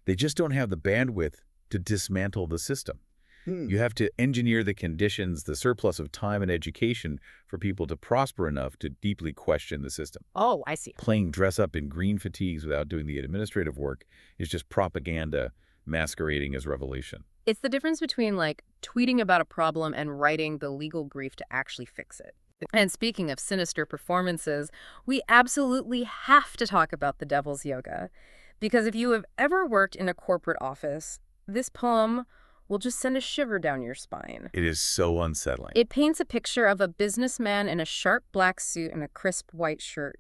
they just don't have the bandwidth to dismantle the system. You have to engineer the conditions, the surplus of time and education for people to prosper enough to deeply question the system. Oh, I see. Playing dress up in green fatigues without doing the administrative work is just propaganda masquerading as revolution. It's the difference between, like, tweeting about a problem and writing the legal brief to actually fix it. And speaking of sinister performances, we absolutely have to talk about the Devil's Yoga. Because if you have ever worked in a corporate office, this poem will just send a shiver down your spine. It is so unsettling. It paints a picture of a businessman in a sharp black suit and a crisp white shirt.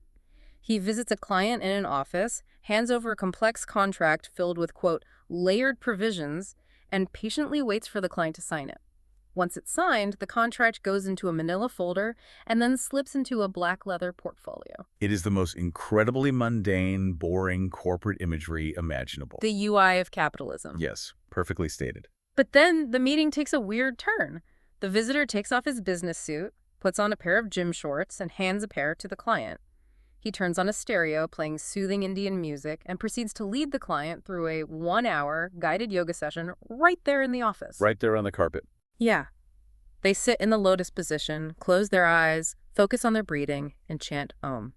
He visits a client in an office, hands over a complex contract filled with, quote, layered provisions, and patiently waits for the client to sign it. Once it's signed, the contract goes into a manila folder and then slips into a black leather portfolio. It is the most incredibly mundane, boring corporate imagery imaginable. The UI of capitalism. Yes, perfectly stated. But then the meeting takes a weird turn. The visitor takes off his business suit, puts on a pair of gym shorts, and hands a pair to the client. He turns on a stereo playing soothing Indian music and proceeds to lead the client through a 1-hour guided yoga session right there in the office. Right there on the carpet. Yeah. They sit in the lotus position, close their eyes, focus on their breathing, and chant Om.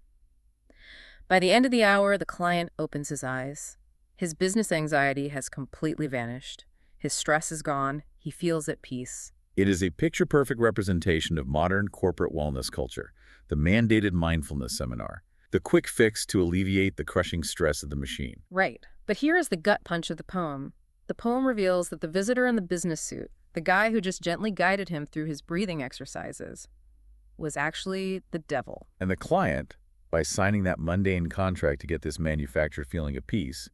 By the end of the hour, the client opens his eyes. His business anxiety has completely vanished. His stress is gone. He feels at peace. It is a picture-perfect representation of modern corporate wellness culture, the mandated mindfulness seminar, the quick fix to alleviate the crushing stress of the machine. Right. But here is the gut punch of the poem. The poem reveals that the visitor in the business suit, the guy who just gently guided him through his breathing exercises, was actually the devil. And the client, by signing that mundane contract to get this manufactured feeling of peace,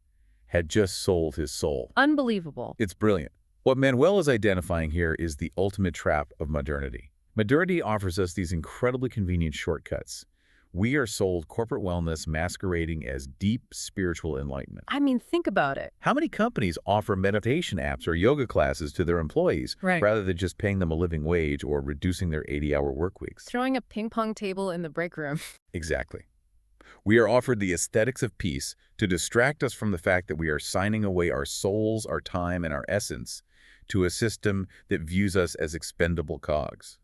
had just sold his soul. Unbelievable. It's brilliant. What Manuel is identifying here is the ultimate trap of modernity. Modernity offers us these incredibly convenient shortcuts. We are sold corporate wellness masquerading as deep spiritual enlightenment. I mean, think about it. How many companies offer meditation apps or yoga classes to their employees rather than just paying them a living wage or reducing their 80-hour work weeks? Throwing a ping pong table in the break room. Exactly. We are offered the aesthetics of peace to distract us from the fact that we are signing away our souls, our time, and our essence to a system that views us as expendable cogs.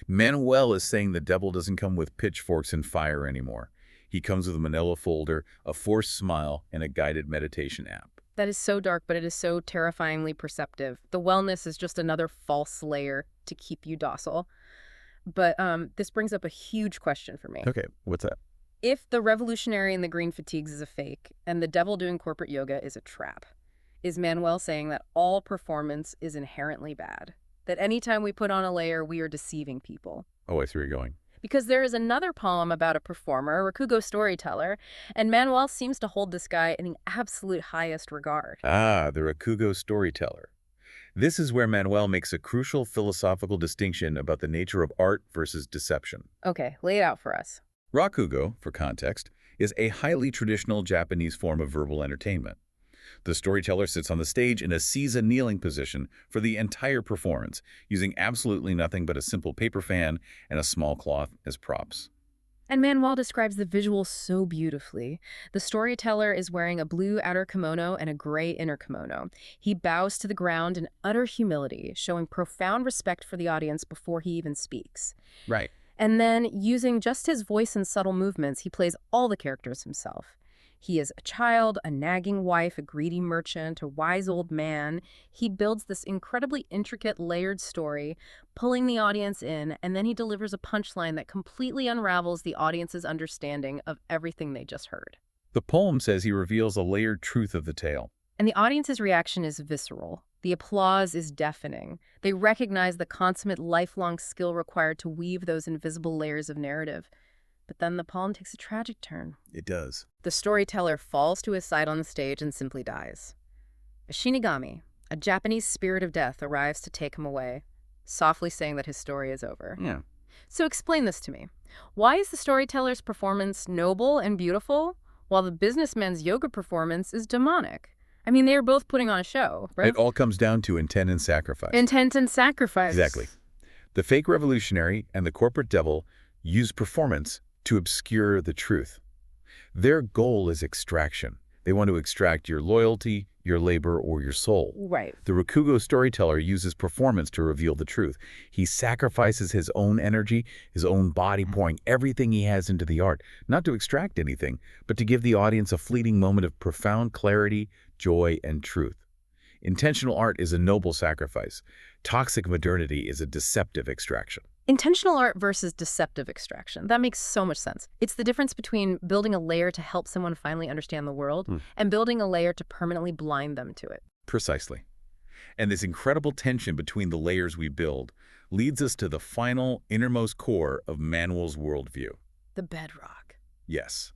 Manuel is saying the devil doesn't come with pitchforks and fire anymore. He comes with a manila folder, a forced smile, and a guided meditation app. That is so dark, but it is so terrifyingly perceptive. The wellness is just another false layer to keep you docile. But this brings up a huge question for me. Okay, what's that? If the revolutionary in the green fatigues is a fake and the devil doing corporate yoga is a trap, is Manuel saying that all performance is inherently bad? That anytime we put on a layer, we are deceiving people? Oh, I see where you're going. Because there is another poem about a performer, a Rakugo storyteller, and Manuel seems to hold this guy in the absolute highest regard. Ah, the Rakugo storyteller. This is where Manuel makes a crucial philosophical distinction about the nature of art versus deception. Okay, lay it out for us. Rakugo, for context, is a highly traditional Japanese form of verbal entertainment. The storyteller sits on the stage in a seiza kneeling position for the entire performance, using absolutely nothing but a simple paper fan and a small cloth as props. And Manuel describes the visual so beautifully. The storyteller is wearing a blue outer kimono and a gray inner kimono. He bows to the ground in utter humility, showing profound respect for the audience before he even speaks. Right. And then, using just his voice and subtle movements, he plays all the characters himself. He is a child, a nagging wife, a greedy merchant, a wise old man. He builds this incredibly intricate, layered story, pulling the audience in, and then he delivers a punchline that completely unravels the audience's understanding of everything they just heard. The poem says he reveals a layered truth of the tale. And the audience's reaction is visceral. The applause is deafening. They recognize the consummate lifelong skill required to weave those invisible layers of narrative. But then the poem takes a tragic turn. It does. The storyteller falls to his side on the stage and simply dies. A Shinigami, a Japanese spirit of death, arrives to take him away, softly saying that his story is over. Yeah. So explain this to me. Why is the storyteller's performance noble and beautiful, while the businessman's yoga performance is demonic? I mean, they are both putting on a show, right? It all comes down to intent and sacrifice. Intent and sacrifice. Exactly. The fake revolutionary and the corporate devil use performance to obscure the truth. Their goal is extraction. They want to extract your loyalty, your labor, or your soul. Right. The Rakugo storyteller uses performance to reveal the truth. He sacrifices his own energy, his own body, pouring everything he has into the art, not to extract anything, but to give the audience a fleeting moment of profound clarity, joy, and truth. Intentional art is a noble sacrifice. Toxic modernity is a deceptive extraction. Intentional art versus deceptive extraction. That makes so much sense. It's the difference between building a layer to help someone finally understand the world and building a layer to permanently blind them to it. Precisely. And this incredible tension between the layers we build leads us to the final, innermost core of Manuel's worldview. The bedrock. Yes.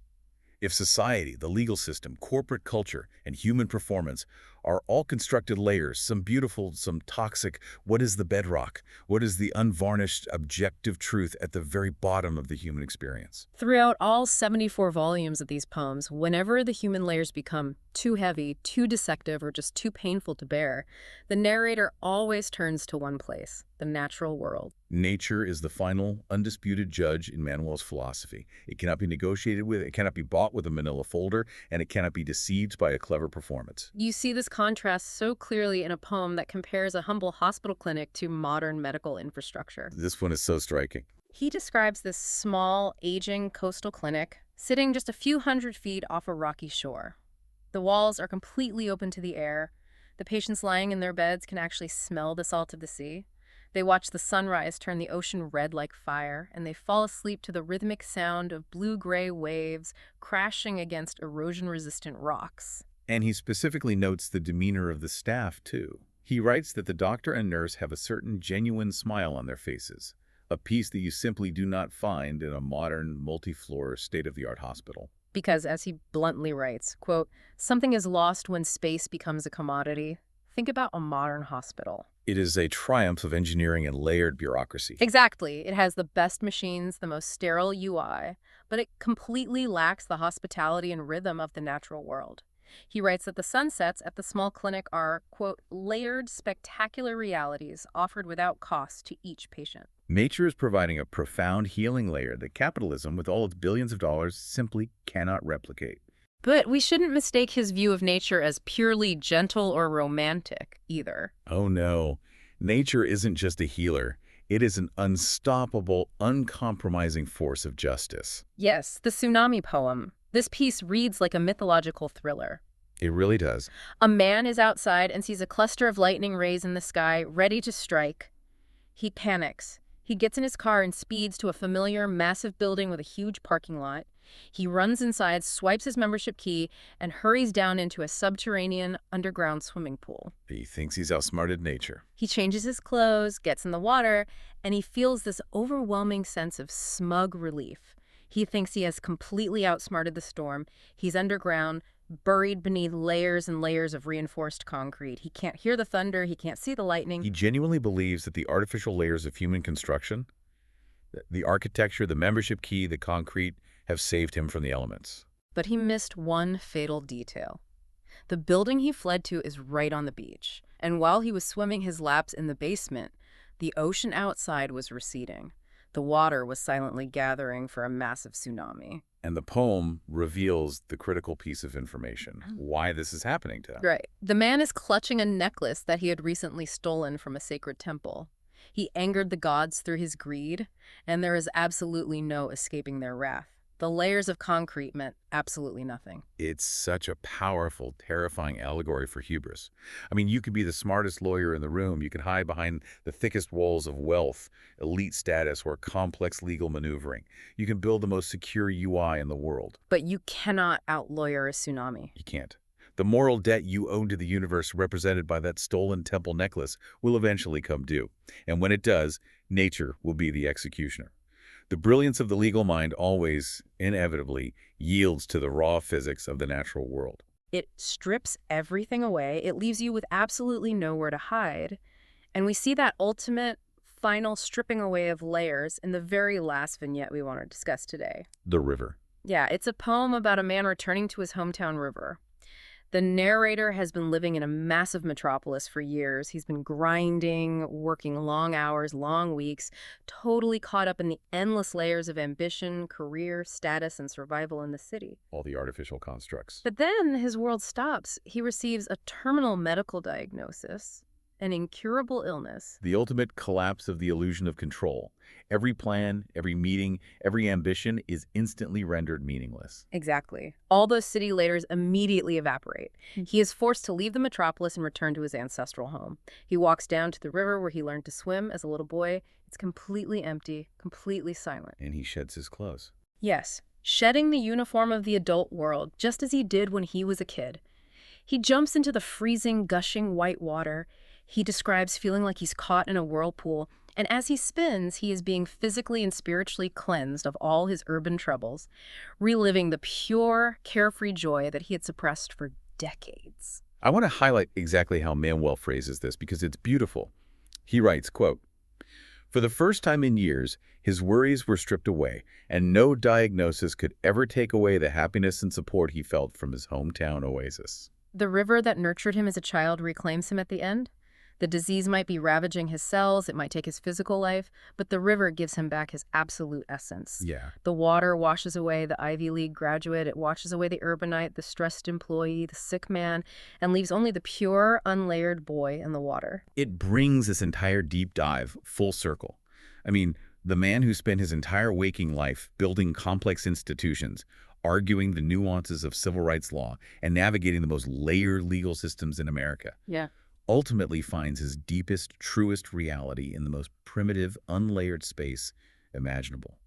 If society, the legal system, corporate culture, and human performance are all constructed layers, some beautiful, some toxic, what is the bedrock? What is the unvarnished, objective truth at the very bottom of the human experience? Throughout all 74 volumes of these poems, whenever the human layers become too heavy, too deceptive, or just too painful to bear, the narrator always turns to one place, the natural world. Nature is the final, undisputed judge in Manuel's philosophy. It cannot be negotiated with, it cannot be bought with a manila folder, and it cannot be deceived by a clever performance. You see this contrast so clearly in a poem that compares a humble hospital clinic to modern medical infrastructure. This one is so striking. He describes this small, aging coastal clinic sitting just a few hundred feet off a rocky shore. The walls are completely open to the air. The patients lying in their beds can actually smell the salt of the sea. They watch the sunrise turn the ocean red like fire, and they fall asleep to the rhythmic sound of blue-gray waves crashing against erosion-resistant rocks. And he specifically notes the demeanor of the staff, too. He writes that the doctor and nurse have a certain genuine smile on their faces, a piece that you simply do not find in a modern, multi-floor, state-of-the-art hospital. Because, as he bluntly writes, quote, "Something is lost when space becomes a commodity. Think about a modern hospital." It is a triumph of engineering and layered bureaucracy. Exactly. It has the best machines, the most sterile UI, but it completely lacks the hospitality and rhythm of the natural world. He writes that the sunsets at the small clinic are, quote, "layered, spectacular realities offered without cost to each patient." Nature is providing a profound healing layer that capitalism, with all its billions of dollars, simply cannot replicate. But we shouldn't mistake his view of nature as purely gentle or romantic, either. Oh no, nature isn't just a healer. It is an unstoppable, uncompromising force of justice. Yes, the tsunami poem. This piece reads like a mythological thriller. It really does. A man is outside and sees a cluster of lightning rays in the sky, ready to strike. He panics. He gets in his car and speeds to a familiar, massive building with a huge parking lot. He runs inside, swipes his membership key, and hurries down into a subterranean, underground swimming pool. He thinks he's outsmarted nature. He changes his clothes, gets in the water, and he feels this overwhelming sense of smug relief. He thinks he has completely outsmarted the storm. He's underground, buried beneath layers and layers of reinforced concrete. He can't hear the thunder, he can't see the lightning. He genuinely believes that the artificial layers of human construction, the architecture, the membership key, the concrete, have saved him from the elements. But he missed one fatal detail. The building he fled to is right on the beach, and while he was swimming his laps in the basement, the ocean outside was receding. The water was silently gathering for a massive tsunami. And the poem reveals the critical piece of information, why this is happening to him. Right. The man is clutching a necklace that he had recently stolen from a sacred temple. He angered the gods through his greed, and there is absolutely no escaping their wrath. The layers of concrete meant absolutely nothing. It's such a powerful, terrifying allegory for hubris. I mean, you could be the smartest lawyer in the room. You could hide behind the thickest walls of wealth, elite status, or complex legal maneuvering. You can build the most secure UI in the world. But you cannot outlawyer a tsunami. You can't. The moral debt you owe to the universe represented by that stolen temple necklace will eventually come due. And when it does, nature will be the executioner. The brilliance of the legal mind always, inevitably, yields to the raw physics of the natural world. It strips everything away. It leaves you with absolutely nowhere to hide. And we see that ultimate, final stripping away of layers in the very last vignette we want to discuss today. The river. Yeah, it's a poem about a man returning to his hometown river. The narrator has been living in a massive metropolis for years. He's been grinding, working long hours, long weeks, totally caught up in the endless layers of ambition, career, status, and survival in the city. All the artificial constructs. But then his world stops. He receives a terminal medical diagnosis, an incurable illness. The ultimate collapse of the illusion of control. Every plan, every meeting, every ambition is instantly rendered meaningless. Exactly. All those city layers immediately evaporate. He is forced to leave the metropolis and return to his ancestral home. He walks down to the river where he learned to swim as a little boy. It's completely empty, completely silent. And he sheds his clothes. Yes, shedding the uniform of the adult world, just as he did when he was a kid. He jumps into the freezing, gushing white water. He describes feeling like he's caught in a whirlpool, and as he spins, he is being physically and spiritually cleansed of all his urban troubles, reliving the pure, carefree joy that he had suppressed for decades. I want to highlight exactly how Manuel phrases this because it's beautiful. He writes, quote, "For the first time in years, his worries were stripped away, and no diagnosis could ever take away the happiness and support he felt from his hometown oasis." The river that nurtured him as a child reclaims him at the end. The disease might be ravaging his cells, it might take his physical life, but the river gives him back his absolute essence. Yeah. The water washes away the Ivy League graduate, it washes away the urbanite, the stressed employee, the sick man, and leaves only the pure, unlayered boy in the water. It brings this entire deep dive full circle. I mean, the man who spent his entire waking life building complex institutions, arguing the nuances of civil rights law, and navigating the most layered legal systems in America. Yeah. Ultimately finds his deepest, truest reality in the most primitive, unlayered space imaginable.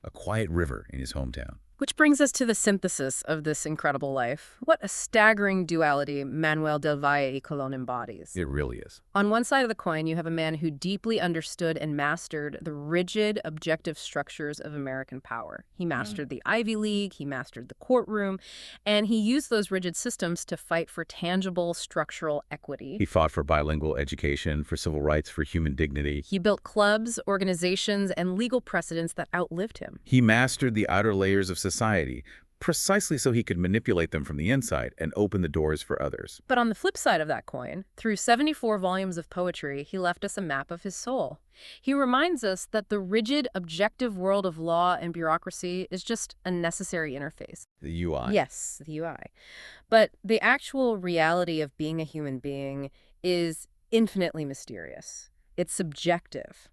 A quiet river in his hometown. Which brings us to the synthesis of this incredible life. What a staggering duality Manuel del Valle y Colón embodies. It really is. On one side of the coin, you have a man who deeply understood and mastered the rigid, objective structures of American power. He mastered the Ivy League, he mastered the courtroom, and he used those rigid systems to fight for tangible, structural equity. He fought for bilingual education, for civil rights, for human dignity. He built clubs, organizations, and legal precedents that outlived him. He mastered the outer layers of society, precisely so he could manipulate them from the inside and open the doors for others. But on the flip side of that coin, through 74 volumes of poetry, he left us a map of his soul. He reminds us that the rigid, objective world of law and bureaucracy is just a necessary interface. The UI. Yes, the UI. But the actual reality of being a human being is infinitely mysterious. It's subjective.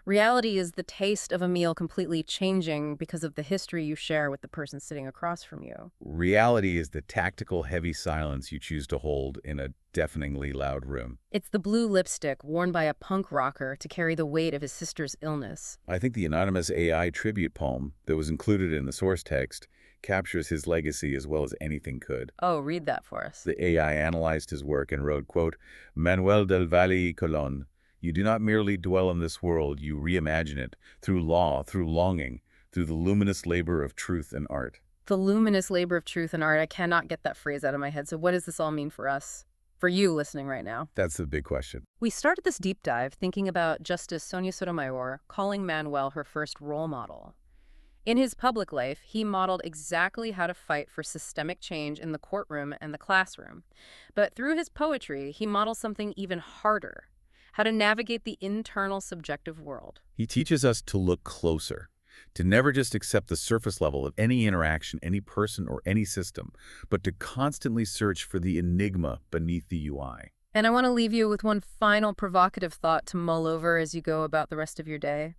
Reality is the taste of a meal completely changing because of the history you share with the person sitting across from you. Reality is the tactical, heavy silence you choose to hold in a deafeningly loud room. It's the blue lipstick worn by a punk rocker to carry the weight of his sister's illness. I think the anonymous AI tribute poem that was included in the source text captures his legacy as well as anything could. Oh, read that for us. The AI analyzed his work and wrote, quote, Manuel del Valle, Colón. You do not merely dwell in this world, you reimagine it, through law, through longing, through the luminous labor of truth and art. The luminous labor of truth and art. I cannot get that phrase out of my head. So what does this all mean for us? For you listening right now? That's the big question. We started this deep dive thinking about Justice Sonia Sotomayor calling Manuel her first role model. In his public life, he modeled exactly how to fight for systemic change in the courtroom and the classroom. But through his poetry, he models something even harder: how to navigate the internal subjective world. He teaches us to look closer, to never just accept the surface level of any interaction, any person, or any system, but to constantly search for the enigma beneath the UI. And I want to leave you with one final provocative thought to mull over as you go about the rest of your day.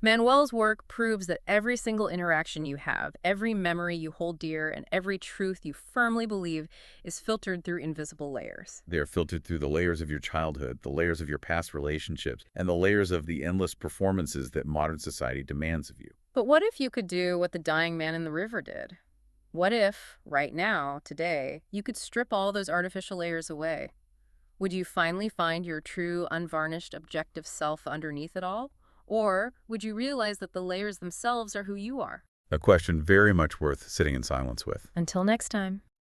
Manuel's work proves that every single interaction you have, every memory you hold dear, and every truth you firmly believe is filtered through invisible layers. They're filtered through the layers of your childhood, the layers of your past relationships, and the layers of the endless performances that modern society demands of you. But what if you could do what the dying man in the river did? What if, right now, today, you could strip all those artificial layers away? Would you finally find your true, unvarnished, objective self underneath it all? Or would you realize that the layers themselves are who you are? A question very much worth sitting in silence with. Until next time.